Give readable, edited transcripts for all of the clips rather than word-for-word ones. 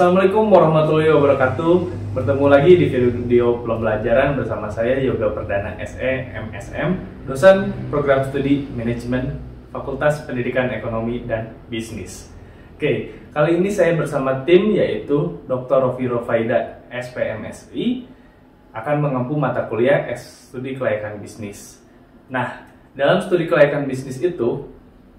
Assalamualaikum warahmatullahi wabarakatuh. Bertemu lagi di video pembelajaran bersama saya Yoga Perdana SE MSM, dosen program studi manajemen Fakultas Pendidikan Ekonomi dan Bisnis. Oke, kali ini saya bersama tim yaitu Dr. Rofi Rofaida SPMSI akan mengempu mata kuliah studi kelayakan bisnis. Nah, dalam studi kelayakan bisnis itu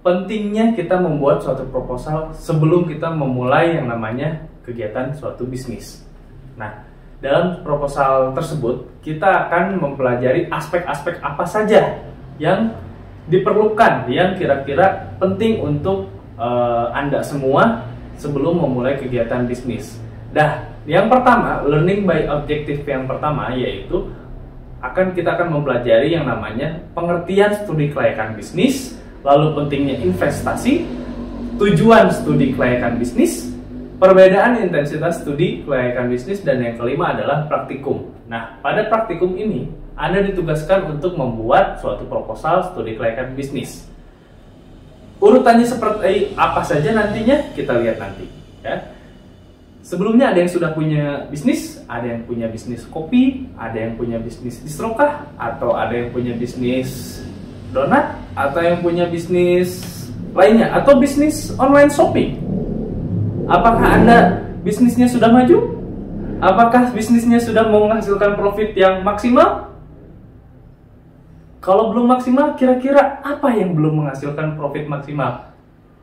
pentingnya kita membuat suatu proposal sebelum kita memulai yang namanya kegiatan suatu bisnis. Nah, dalam proposal tersebut kita akan mempelajari aspek-aspek apa saja yang diperlukan, yang kira-kira penting untuk Anda semua sebelum memulai kegiatan bisnis. Nah, yang pertama, learning by objective yang pertama yaitu kita akan mempelajari yang namanya pengertian studi kelayakan bisnis, lalu pentingnya investasi, tujuan studi kelayakan bisnis, perbedaan intensitas studi kelayakan bisnis, dan yang kelima adalah praktikum. Nah, pada praktikum ini Anda ditugaskan untuk membuat suatu proposal studi kelayakan bisnis. Urutannya seperti apa saja nantinya kita lihat nanti, ya. Sebelumnya ada yang sudah punya bisnis, ada yang punya bisnis kopi, ada yang punya bisnis distrokah, atau ada yang punya bisnis donat, atau yang punya bisnis lainnya, atau bisnis online shopping. Apakah Anda bisnisnya sudah maju? Apakah bisnisnya sudah menghasilkan profit yang maksimal? Kalau belum maksimal, kira-kira apa yang belum menghasilkan profit maksimal?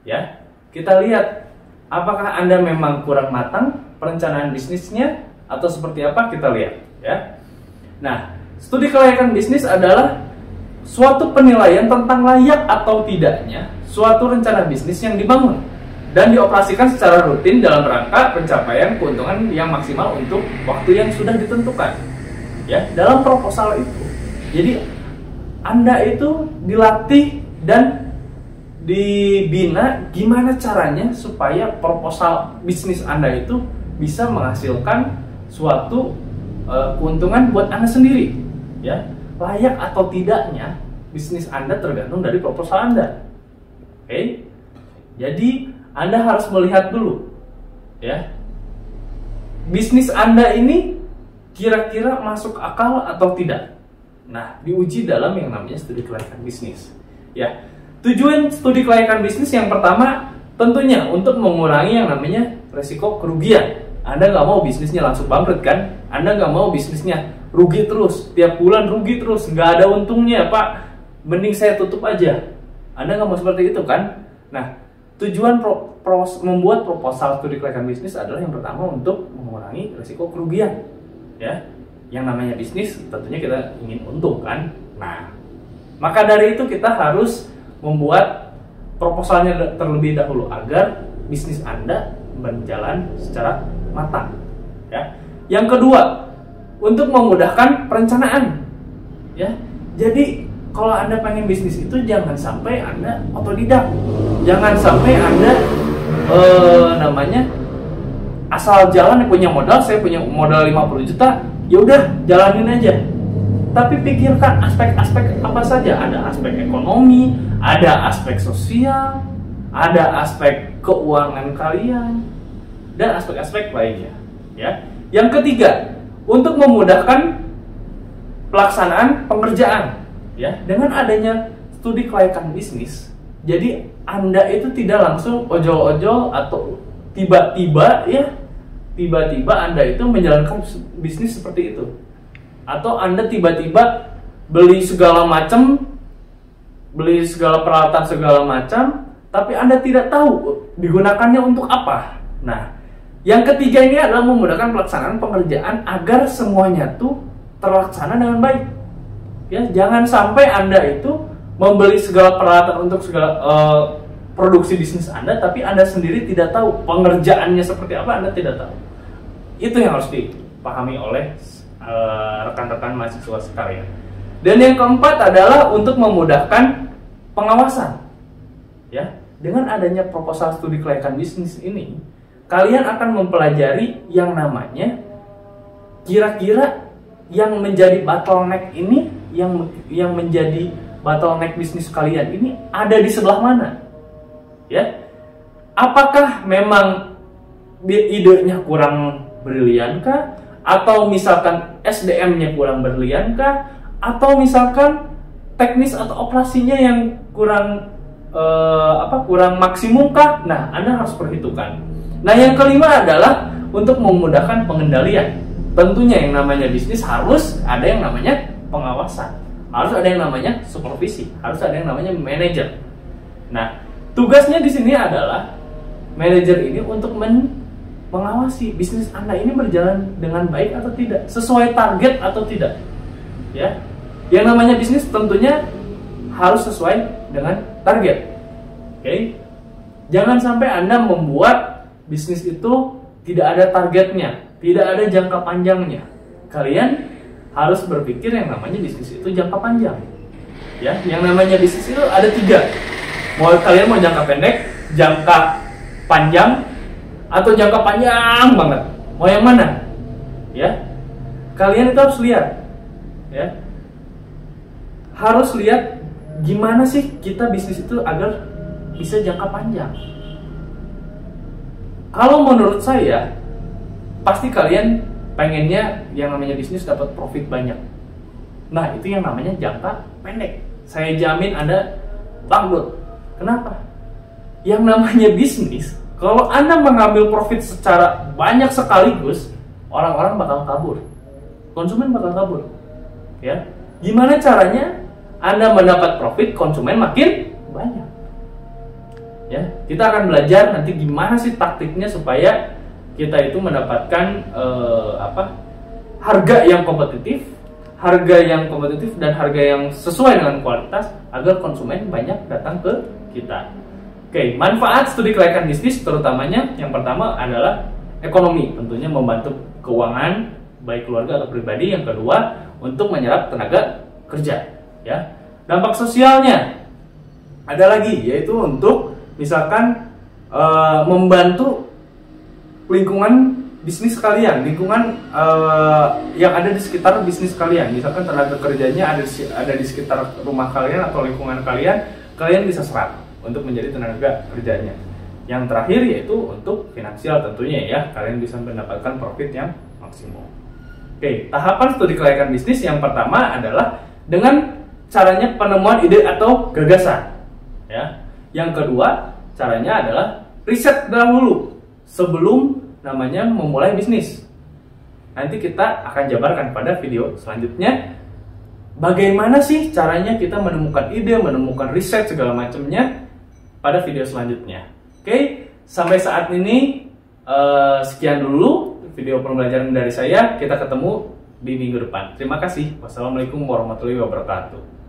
Ya, kita lihat. Apakah Anda memang kurang matang perencanaan bisnisnya atau seperti apa, kita lihat, ya. Nah, studi kelayakan bisnis adalah suatu penilaian tentang layak atau tidaknya suatu rencana bisnis yang dibangun dan dioperasikan secara rutin dalam rangka pencapaian keuntungan yang maksimal untuk waktu yang sudah ditentukan. Ya, dalam proposal itu. Jadi Anda itu dilatih dan dibina gimana caranya supaya proposal bisnis Anda itu bisa menghasilkan suatu keuntungan buat Anda sendiri, ya. Layak atau tidaknya bisnis Anda tergantung dari proposal Anda. Oke. Jadi Anda harus melihat dulu, ya. Bisnis Anda ini kira-kira masuk akal atau tidak. Nah, diuji dalam yang namanya studi kelayakan bisnis, ya. Tujuan studi kelayakan bisnis yang pertama tentunya untuk mengurangi yang namanya resiko kerugian. Anda nggak mau bisnisnya langsung bangkrut, kan? Anda nggak mau bisnisnya rugi terus, tiap bulan rugi terus, nggak ada untungnya, Pak. Mending saya tutup aja. Anda nggak mau seperti itu, kan? Nah, tujuan membuat proposal studi kelayakan bisnis adalah yang pertama untuk mengurangi resiko kerugian, ya. Yang namanya bisnis tentunya kita ingin untung, kan? Nah, maka dari itu kita harus membuat proposalnya terlebih dahulu agar bisnis Anda berjalan secara matang, ya. Yang kedua, untuk memudahkan perencanaan, ya. Jadi kalau Anda pengen bisnis itu jangan sampai Anda otodidak, jangan sampai Anda asal jalan, punya modal, saya punya modal 50 juta, ya udah jalanin aja. Tapi pikirkan aspek-aspek apa saja. Ada aspek ekonomi, ada aspek sosial, ada aspek keuangan kalian, dan aspek-aspek lainnya, ya. Yang ketiga, untuk memudahkan pelaksanaan pengerjaan, ya, dengan adanya studi kelayakan bisnis, jadi Anda itu tidak langsung ojol-ojol atau tiba-tiba Anda itu menjalankan bisnis seperti itu. Atau Anda tiba-tiba beli segala peralatan segala macam, tapi Anda tidak tahu digunakannya untuk apa. Nah, yang ketiga ini adalah memudahkan pelaksanaan pengerjaan agar semuanya tuh terlaksana dengan baik. Ya, jangan sampai Anda itu membeli segala peralatan untuk segala produksi bisnis Anda, tapi Anda sendiri tidak tahu pengerjaannya seperti apa, Anda tidak tahu. Itu yang harus dipahami oleh rekan-rekan mahasiswa sekalian. Dan yang keempat adalah untuk memudahkan pengawasan, ya. Dengan adanya proposal studi kelayakan bisnis ini, kalian akan mempelajari yang namanya kira-kira yang menjadi bottleneck ini, yang menjadi bottleneck bisnis kalian ini ada di sebelah mana, ya. Apakah memang idenya kurang brilian kah? Atau misalkan SDM-nya kurang brilian kah? Atau misalkan teknis atau operasinya yang kurang maksimum kah? Nah, Anda harus perhitungkan. Nah, yang kelima adalah untuk memudahkan pengendalian. Tentunya yang namanya bisnis harus ada yang namanya pengawasan, harus ada yang namanya supervisi, harus ada yang namanya manajer. Nah, tugasnya di sini adalah manajer ini untuk mengawasi bisnis Anda ini berjalan dengan baik atau tidak, sesuai target atau tidak. Ya, yang namanya bisnis tentunya harus sesuai dengan target. Oke, jangan sampai Anda membuat bisnis itu tidak ada targetnya, tidak ada jangka panjangnya. Kalian harus berpikir yang namanya bisnis itu jangka panjang. Ya, yang namanya bisnis itu ada 3. Kalian mau jangka pendek, jangka panjang, atau jangka panjang banget. Mau yang mana? Ya, kalian itu harus lihat. Ya, harus lihat gimana sih kita bisnis itu agar bisa jangka panjang. Kalau menurut saya, pasti kalian pengennya yang namanya bisnis dapat profit banyak. Nah, itu yang namanya jangka pendek. Saya jamin Anda bangkrut. Kenapa? Yang namanya bisnis, kalau Anda mengambil profit secara banyak sekaligus, orang-orang bakal kabur. Konsumen bakal kabur. Ya. Gimana caranya Anda mendapat profit, konsumen makin banyak? Ya, kita akan belajar nanti gimana sih taktiknya supaya kita itu mendapatkan harga yang kompetitif, dan harga yang sesuai dengan kualitas agar konsumen banyak datang ke kita. Oke, manfaat studi kelayakan bisnis terutamanya yang pertama adalah ekonomi, tentunya membantu keuangan baik keluarga atau pribadi. Yang kedua, untuk menyerap tenaga kerja. Ya, dampak sosialnya ada lagi, yaitu untuk misalkan membantu lingkungan bisnis kalian, lingkungan yang ada di sekitar bisnis kalian. Misalkan tenaga kerjanya ada di sekitar rumah kalian atau lingkungan kalian bisa serap untuk menjadi tenaga kerjanya. Yang terakhir yaitu untuk finansial tentunya ya, kalian bisa mendapatkan profit yang maksimum. Oke, tahapan studi kelayakan bisnis yang pertama adalah dengan caranya penemuan ide atau gagasan. Ya. Yang kedua, caranya adalah riset dahulu sebelum namanya memulai bisnis. Nanti kita akan jabarkan pada video selanjutnya bagaimana sih caranya kita menemukan ide, menemukan riset segala macamnya pada video selanjutnya. Oke, sampai saat ini sekian dulu video pembelajaran dari saya. Kita ketemu di minggu depan. Terima kasih. Wassalamualaikum warahmatullahi wabarakatuh.